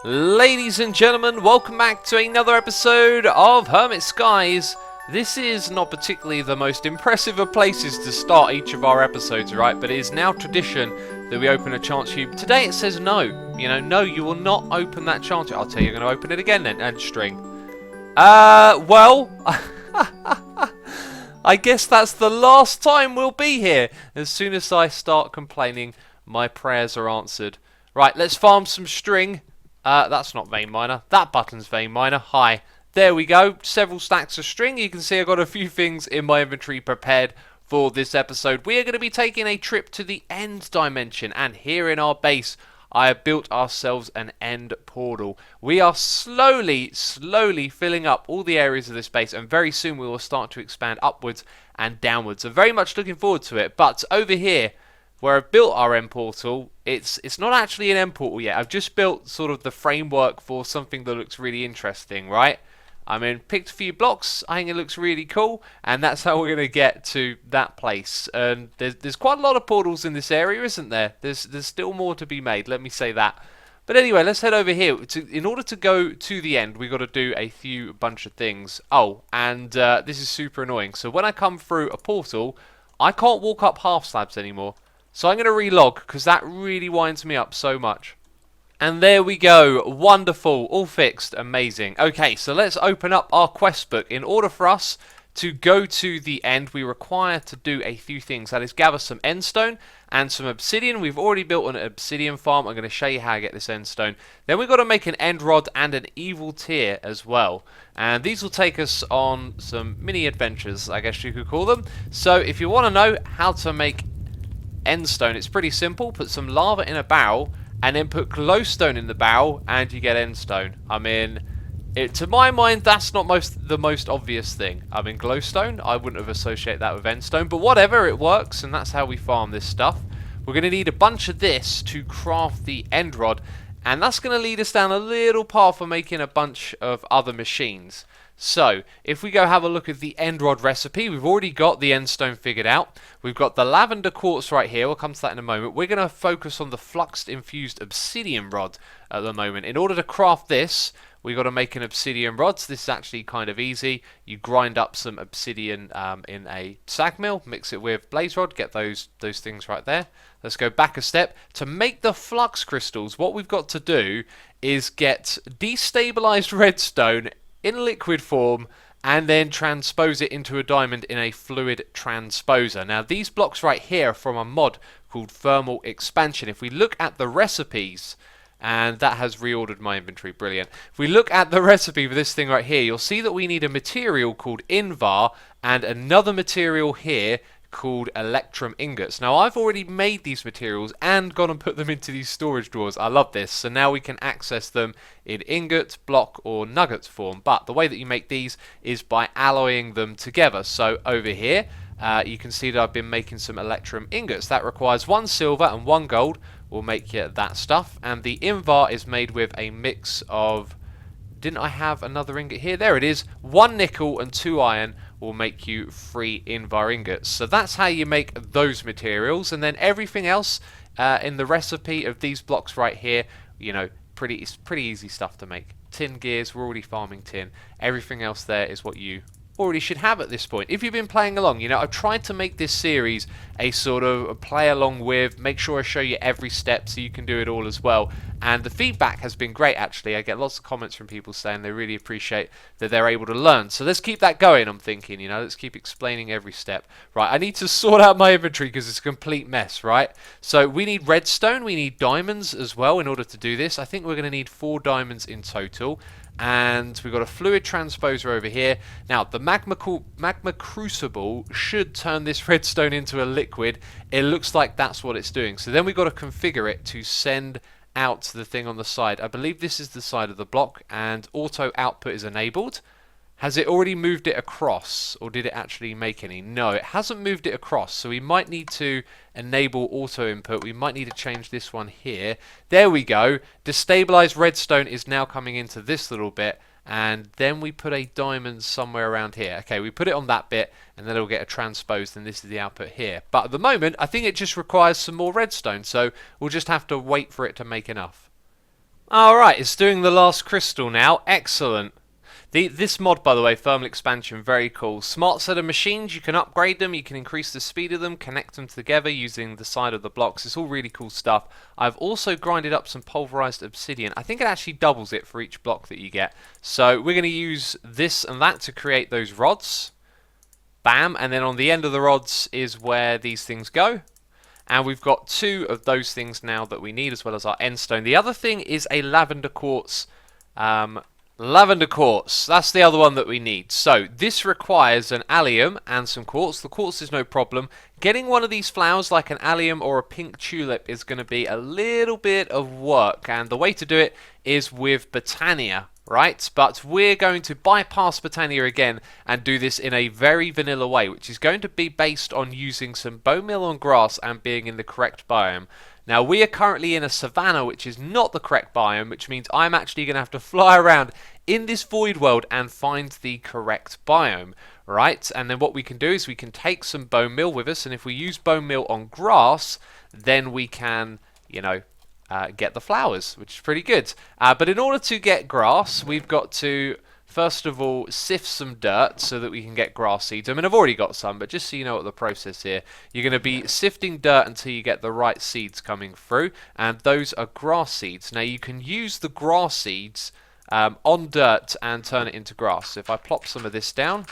Ladies and gentlemen, welcome back to another episode of Hermit Skies. This is not particularly the most impressive of places to start each of our episodes, right? But it is now tradition that we open a chance cube. Today it says no. No, you will not open that chance cube. I'll tell you, you're going to open it again then, and string. Well, I guess that's the last time we'll be here. As soon as I start complaining, my prayers are answered. Right, let's farm some string. That's not vein miner. That button's vein miner. Hi. There we go. Several stacks of string. You can see I've got a few things in my inventory prepared for this episode. We are going to be taking a trip to the end dimension. And here in our base, I have built ourselves an end portal. We are slowly filling up all the areas of this base. And very soon we will start to expand upwards and downwards. I'm very much looking forward to it. But over here, where I've built our end portal, it's not actually an end portal yet. I've just built sort of the framework for something that looks really interesting, right? I mean, picked a few blocks. I think it looks really cool, and that's how we're going to get to that place. And there's quite a lot of portals in this area, isn't there? There's still more to be made, let me say that. But anyway, let's head over here. In order to go to the end, we've got to do a bunch of things. Oh, and this is super annoying. So when I come through a portal, I can't walk up half slabs anymore. So I'm going to relog because that really winds me up so much. And there we go. Wonderful. All fixed. Amazing. Okay, so let's open up our quest book. In order for us to go to the end, we require to do a few things. That is gather some endstone and some obsidian. We've already built an obsidian farm. I'm going to show you how I get this endstone. Then we've got to make an end rod and an evil tear as well. And these will take us on some mini adventures, I guess you could call them. So if you want to know how to make endstone, it's pretty simple. Put some lava in a barrel and then put glowstone in the barrel and you get endstone. I mean, to my mind, that's not the most obvious thing. I mean, glowstone, I wouldn't have associated that with endstone, but whatever, it works, and that's how we farm this stuff. We're going to need a bunch of this to craft the end rod, and that's going to lead us down a little path for making a bunch of other machines. So, if we go have a look at the end rod recipe, we've already got the endstone figured out. We've got the lavender quartz right here. We'll come to that in a moment. We're going to focus on the fluxed infused obsidian rod at the moment. In order to craft this, we've got to make an obsidian rod. So this is actually kind of easy. You grind up some obsidian in a sag mill, mix it with blaze rod, get those things right there. Let's go back a step. To make the flux crystals, what we've got to do is get destabilized redstone in liquid form and then transpose it into a diamond in a fluid transposer. Now these blocks right here are from a mod called thermal expansion. If we look at the recipes, and that has reordered my inventory, brilliant. If we look at the recipe for this thing right here, you'll see that we need a material called invar and another material here called electrum ingots. Now I've already made these materials and gone and put them into these storage drawers. I love this. So now we can access them in ingot, block or nugget form. But the way that you make these is by alloying them together. So over here you can see that I've been making some electrum ingots. That requires 1 silver and 1 gold. We'll make that stuff. And the invar is made with a mix of... Didn't I have another ingot here? There it is. 1 nickel and 2 iron will make you 3 invar ingots. So that's how you make those materials. And then everything else in the recipe of these blocks right here, it's pretty easy stuff to make. Tin gears, we're already farming tin. Everything else there is what you already should have at this point. If you've been playing along, I've tried to make this series a sort of a play along with, make sure I show you every step so you can do it all as well. And the feedback has been great, actually. I get lots of comments from people saying they really appreciate that they're able to learn. So let's keep that going, I'm thinking, let's keep explaining every step. Right, I need to sort out my inventory because it's a complete mess, right? So we need redstone, we need diamonds as well in order to do this. I think we're going to need 4 diamonds in total. And we've got a fluid transposer over here. Now, the magma crucible should turn this redstone into a liquid. It looks like that's what it's doing. So then we've got to configure it to send out the thing on the side. I believe this is the side of the block, and auto output is enabled. Has it already moved it across, or did it actually make any? No, it hasn't moved it across, so we might need to enable auto input. We might need to change this one here. There we go. Destabilized redstone is now coming into this little bit, and then we put a diamond somewhere around here. Okay, we put it on that bit, and then it'll get a transposed, and this is the output here. But at the moment, I think it just requires some more redstone, so we'll just have to wait for it to make enough. Alright, it's doing the last crystal now. Excellent. This mod, by the way, thermal expansion, very cool. Smart set of machines, you can upgrade them, you can increase the speed of them, connect them together using the side of the blocks. It's all really cool stuff. I've also grinded up some pulverized obsidian. I think it actually doubles it for each block that you get. So we're going to use this and that to create those rods. Bam, and then on the end of the rods is where these things go. And we've got 2 of those things now that we need, as well as our end stone. The other thing is a lavender quartz. Lavender quartz, that's the other one that we need. So this requires an allium and some quartz. The quartz is no problem. Getting one of these flowers like an allium or a pink tulip is going to be a little bit of work, and the way to do it is with Botania, right? But we're going to bypass Botania again and do this in a very vanilla way, which is going to be based on using some bone meal on grass and being in the correct biome. Now, we are currently in a savanna, which is not the correct biome, which means I'm actually going to have to fly around in this void world and find the correct biome, right? And then what we can do is we can take some bone meal with us, and if we use bone meal on grass, then we can, get the flowers, which is pretty good. But in order to get grass, we've got to first of all sift some dirt so that we can get grass seeds. I mean, I've already got some, but just so you know what the process here, you're going to be sifting dirt until you get the right seeds coming through, and those are grass seeds. Now you can use the grass seeds on dirt and turn it into grass. So if I plop some of this down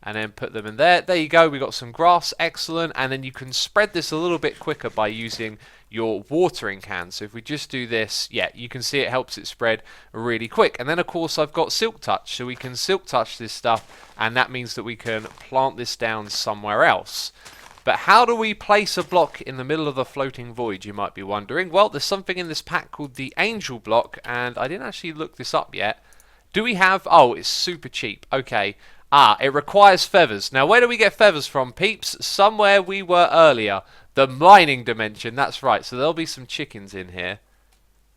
and then put them in there you go, we got some grass, excellent. And then you can spread this a little bit quicker by using your watering can. So if we just do this, yeah, you can see it helps it spread really quick. And then of course I've got silk touch, so we can silk touch this stuff, and that means that we can plant this down somewhere else. But how do we place a block in the middle of the floating void, you might be wondering? Well, there's something in this pack called the angel block, and I didn't actually look this up yet. Do we have... Oh, it's super cheap. Okay. It requires feathers. Now, where do we get feathers from, peeps? Somewhere we were earlier. The mining dimension, that's right. So there'll be some chickens in here.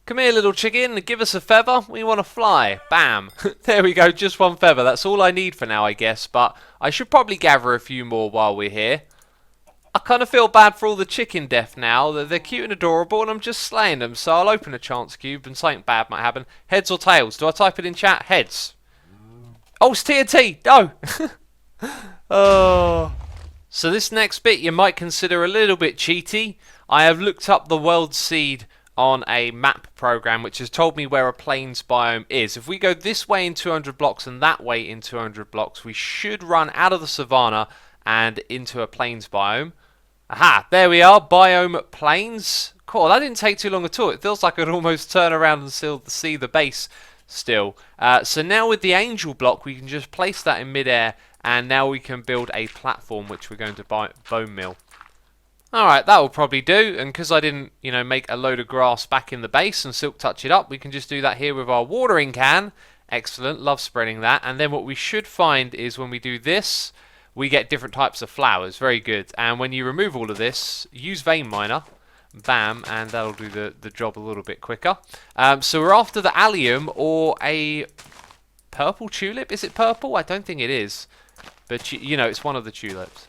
Come here, little chicken. Give us a feather. We want to fly. Bam. There we go. Just one feather. That's all I need for now, I guess. But I should probably gather a few more while we're here. I kind of feel bad for all the chicken death now. They're cute and adorable, and I'm just slaying them. So I'll open a chance cube, and something bad might happen. Heads or tails? Do I type it in chat? Heads. Oh, it's TNT. No. Oh. So this next bit you might consider a little bit cheaty. I have looked up the world seed on a map program, which has told me where a plains biome is. If we go this way in 200 blocks and that way in 200 blocks, we should run out of the savanna and into a plains biome. Aha, there we are, biome plains. Cool, that didn't take too long at all. It feels like I'd almost turn around and still see the base still. So now with the angel block, we can just place that in midair, and now we can build a platform which we're going to bone meal. Alright, that will probably do, and because I didn't, make a load of grass back in the base and silk touch it up, we can just do that here with our watering can. Excellent, love spreading that. And then what we should find is when we do this, we get different types of flowers. Very good. And when you remove all of this, use vein miner. Bam, and that'll do the job a little bit quicker. So we're after the allium or a purple tulip. Is it purple? I don't think it is. But, it's one of the tulips.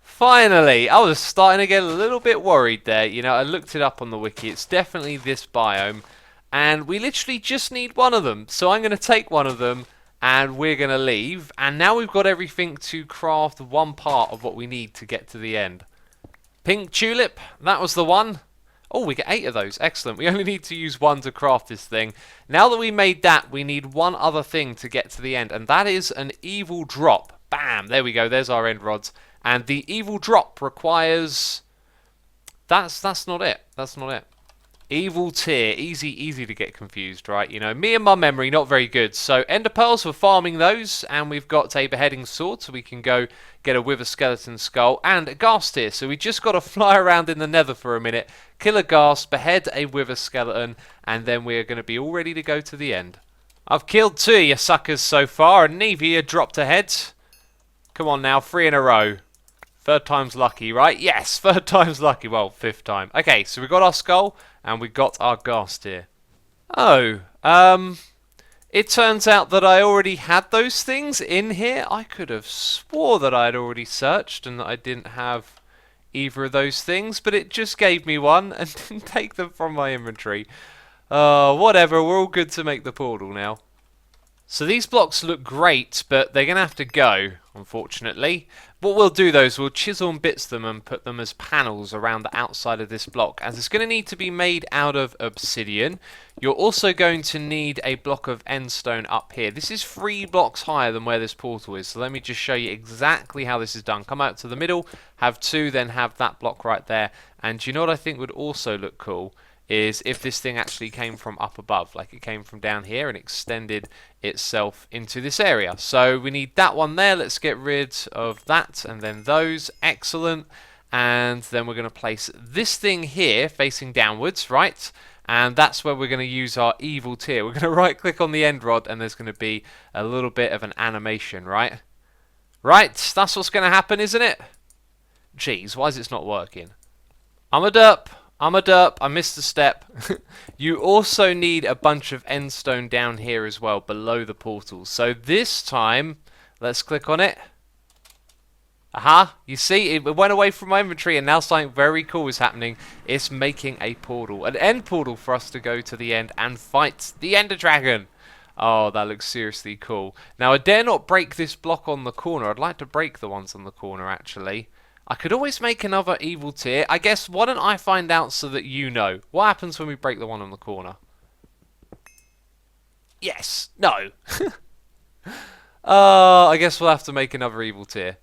Finally! I was starting to get a little bit worried there. I looked it up on the wiki. It's definitely this biome. And we literally just need one of them. So I'm going to take one of them, and we're going to leave. And now we've got everything to craft one part of what we need to get to the end. Pink tulip, that was the one. Oh, we get 8 of those. Excellent. We only need to use one to craft this thing. Now that we made that, we need one other thing to get to the end, and that is an evil drop. Bam! There we go. There's our end rods. And the evil drop requires... That's not it. That's not it. Evil tier. Easy to get confused, right? Me and my memory, not very good. So, ender pearls for farming those, and we've got a beheading sword, so we can go get a wither skeleton skull, and a ghast tier. So we just got to fly around in the nether for a minute, kill a ghast, behead a wither skeleton, and then we're going to be all ready to go to the end. I've killed 2 of you suckers so far, and neither of you dropped a head. Come on now, 3 in a row. 3rd time's lucky, right? Yes, 3rd time's lucky. Well, 5th time. Okay, so we got our skull, and we got our ghast here. Oh, it turns out that I already had those things in here. I could have swore that I had already searched and that I didn't have either of those things, but it just gave me one and didn't take them from my inventory. Whatever, we're all good to make the portal now. So these blocks look great, but they're going to have to go, unfortunately. What we'll do though is we'll chisel and bits them and put them as panels around the outside of this block, as it's going to need to be made out of obsidian. You're also going to need a block of endstone up here. This is 3 blocks higher than where this portal is, so let me just show you exactly how this is done. Come out to the middle, have 2, then have that block right there. And you know what I think would also look cool? Is if this thing actually came from up above, like it came from down here and extended itself into this area. So we need that one there. Let's get rid of that and then those. Excellent. And then we're going to place this thing here facing downwards, right? And that's where we're going to use our evil tier. We're going to right click on the end rod and there's going to be a little bit of an animation, right? Right, that's what's going to happen, isn't it? Jeez, why is it not working? I'm a derp. I missed a step. You also need a bunch of endstone down here as well, below the portal. So this time, let's click on it. Aha, you see, it went away from my inventory and now something very cool is happening. It's making a portal, an end portal for us to go to the end and fight the Ender Dragon. Oh, that looks seriously cool. Now, I dare not break this block on the corner. I'd like to break the ones on the corner, actually. I could always make another evil tier. I guess, why don't I find out so that you know? What happens when we break the one on the corner? Yes. No. I guess we'll have to make another evil tier.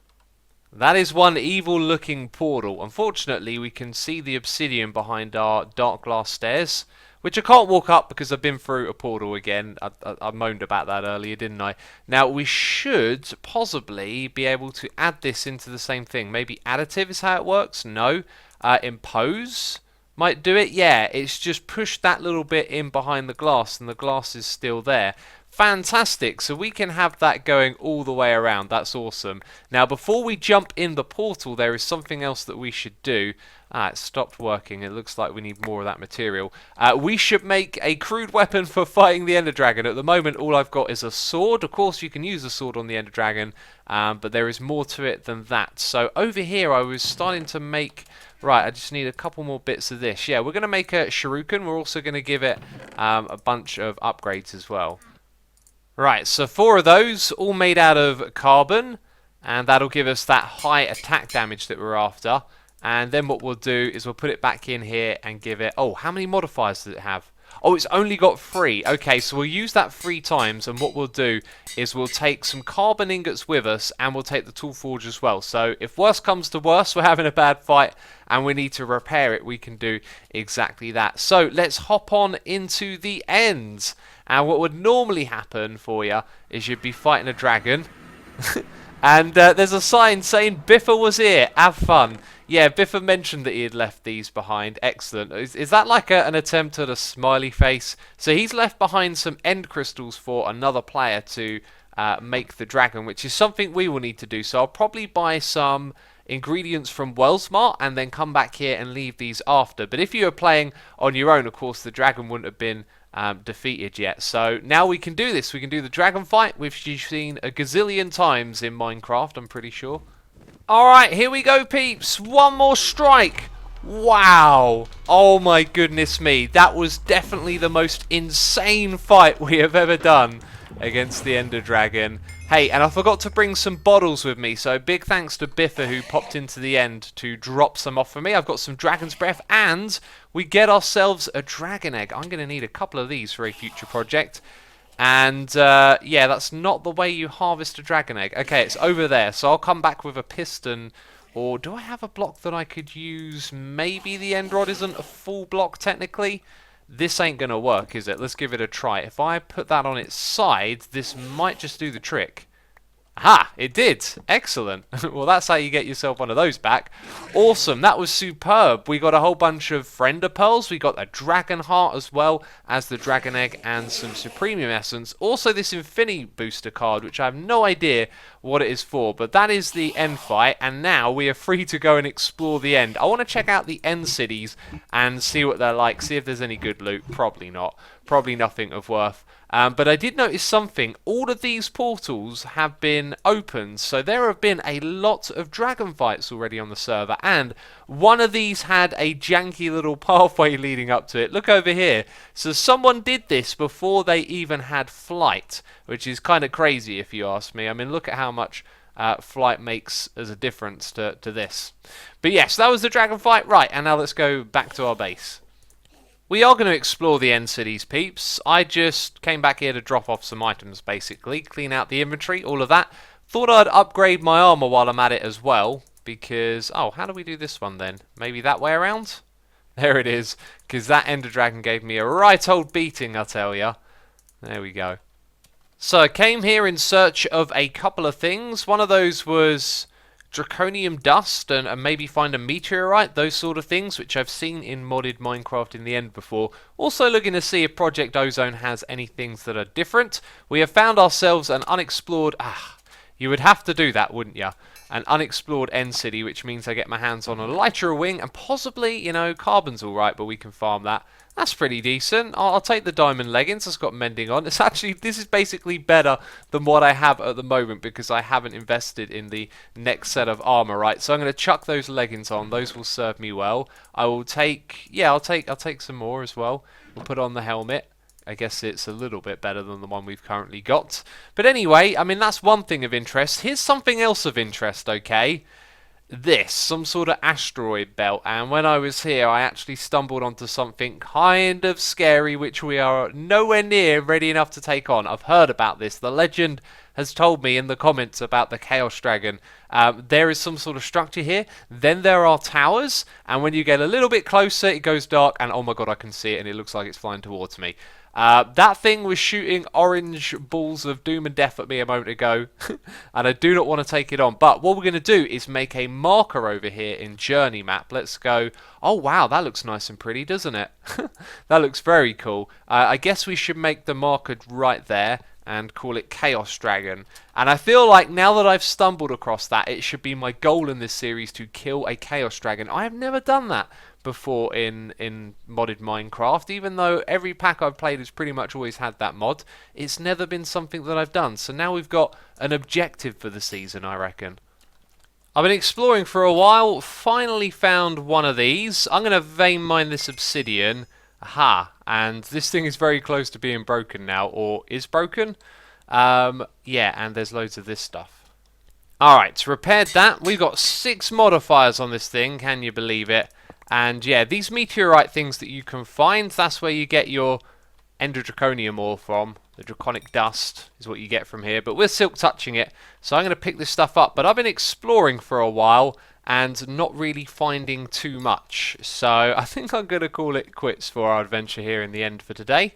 That is one evil-looking portal. Unfortunately, we can see the obsidian behind our dark glass stairs, which I can't walk up because I've been through a portal again. I moaned about that earlier, didn't I? Now, we should possibly be able to add this into the same thing. Maybe additive is how it works? No. Impose might do it. Yeah, it's just push that little bit in behind the glass and the glass is still there. Fantastic, so we can have that going all the way around. That's awesome. Now, before we jump in the portal, there is something else that we should do. It stopped working. It looks like we need more of that material. We should make a crude weapon for fighting the Ender Dragon. At the moment, all I've got is a sword. Of course, you can use a sword on the Ender Dragon, but there is more to it than that. So over here, I was starting to make... Right, I just need a couple more bits of this. Yeah, we're going to make a shuriken. We're also going to give it a bunch of upgrades as well. Right, so 4 of those, all made out of carbon, and that'll give us that high attack damage that we're after. And then what we'll do is we'll put it back in here and give it... Oh, how many modifiers does it have? Oh, it's only got 3. Okay, so we'll use that 3 times, and what we'll do is we'll take some carbon ingots with us, and we'll take the tool forge as well. So if worse comes to worse, we're having a bad fight, and we need to repair it, we can do exactly that. So let's hop on into the end. And what would normally happen for you is you'd be fighting a dragon. And there's a sign saying Biffa was here. Have fun. Yeah, Biffa mentioned that he had left these behind. Excellent. Is that like an attempt at a smiley face? So he's left behind some end crystals for another player to make the dragon, which is something we will need to do. So I'll probably buy some ingredients from Wellsmart and then come back here and leave these after. But if you were playing on your own, of course, the dragon wouldn't have been defeated yet. So now we can do this. We can do the dragon fight, which you've seen a gazillion times in Minecraft, I'm pretty sure. Alright, here we go, peeps. One more strike. Wow. Oh my goodness me. That was definitely the most insane fight we have ever done against the Ender Dragon. Hey, and I forgot to bring some bottles with me, so big thanks to Biffa who popped into the end to drop some off for me. I've got some Dragon's Breath, and we get ourselves a Dragon Egg. I'm going to need a couple of these for a future project. And, yeah, that's not the way you harvest a Dragon Egg. Okay, it's over there, so I'll come back with a piston. Or do I have a block that I could use? Maybe the End Rod isn't a full block, technically. This ain't going to work, is it? Let's give it a try. If I put that on its side, this might just do the trick. Aha! It did! Excellent. Well, that's how you get yourself one of those back. Awesome. That was superb. We got a whole bunch of Friender Pearls. We got a Dragon Heart as well as the Dragon Egg and some Supremium Essence. Also this Infinity Booster card, which I have no idea what it is for. But that is the end fight. And now we are free to go and explore the end. I want to check out the end cities and see what they're like. See if there's any good loot. Probably not. Probably nothing of worth. But I did notice something. All of these portals have been opened, so there have been a lot of dragon fights already on the server, and one of these had a janky little pathway leading up to it. Look over here. So someone did this before they even had flight, which is kind of crazy if you ask me. I mean, look at how much flight makes as a difference to this. But yes, that was the dragon fight. Right, and now let's go back to our base. We are going to explore the end cities, peeps. I just came back here to drop off some items, basically. Clean out the inventory, all of that. Thought I'd upgrade my armor while I'm at it as well. Because, oh, how do we do this one then? Maybe that way around? There it is. Because that Ender Dragon gave me a right old beating, I tell ya. There we go. So I came here in search of a couple of things. One of those was draconium dust and maybe find a meteorite, those sort of things, which I've seen in modded Minecraft in the end before. Also looking to see if Project Ozone has any things that are different. We have found ourselves an unexplored... you would have to do that, wouldn't you? An unexplored end city, which means I get my hands on a lighter wing, and possibly, you know, carbon's alright, but we can farm that. That's pretty decent. I'll take the diamond leggings. It's got mending on. It's actually, this is basically better than what I have at the moment because I haven't invested in the next set of armor, right? So I'm going to chuck those leggings on. Those will serve me well. I will take, yeah, I'll take some more as well. We'll put on the helmet. I guess it's a little bit better than the one we've currently got. But anyway, I mean, that's one thing of interest. Here's something else of interest, okay? This, some sort of asteroid belt, and when I was here I actually stumbled onto something kind of scary which we are nowhere near ready enough to take on. I've heard about this. The legend has told me in the comments about the Chaos Dragon. There is some sort of structure here, then there are towers, and when you get a little bit closer it goes dark and oh my god, I can see it and it looks like it's flying towards me. That thing was shooting orange balls of doom and death at me a moment ago, and I do not want to take it on. But what we're going to do is make a marker over here in Journey Map. Let's go. Oh wow, that looks nice and pretty, doesn't it? That looks very cool. I guess we should make the marker right there and call it Chaos Dragon. And I feel like now that I've stumbled across that, it should be my goal in this series to kill a Chaos Dragon. I have never done that before in modded Minecraft, even though every pack I've played has pretty much always had that mod. It's never been something that I've done, so now we've got an objective for the season, I reckon. I've been exploring for a while, finally found one of these. I'm going to vein mine this obsidian. Aha, and this thing is very close to being broken now, or is broken. Yeah, and there's loads of this stuff. Alright, repaired that. We've got 6 modifiers on this thing, can you believe it? And yeah, these meteorite things that you can find, that's where you get your Ender Draconium ore from. The draconic dust is what you get from here, but we're silk touching it, so I'm going to pick this stuff up. But I've been exploring for a while and not really finding too much, so I think I'm going to call it quits for our adventure here in the end for today.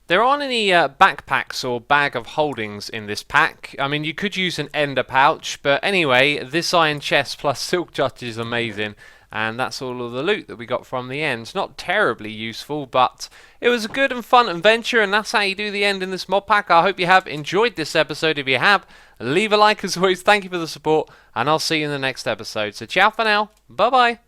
There aren't any backpacks or bag of holdings in this pack. I mean, you could use an ender pouch, but anyway, this iron chest plus silk touch is amazing. And that's all of the loot that we got from the end. Not terribly useful, but it was a good and fun adventure, and that's how you do the end in this mod pack. I hope you have enjoyed this episode. If you have, leave a like as always. Thank you for the support, and I'll see you in the next episode. So ciao for now. Bye-bye.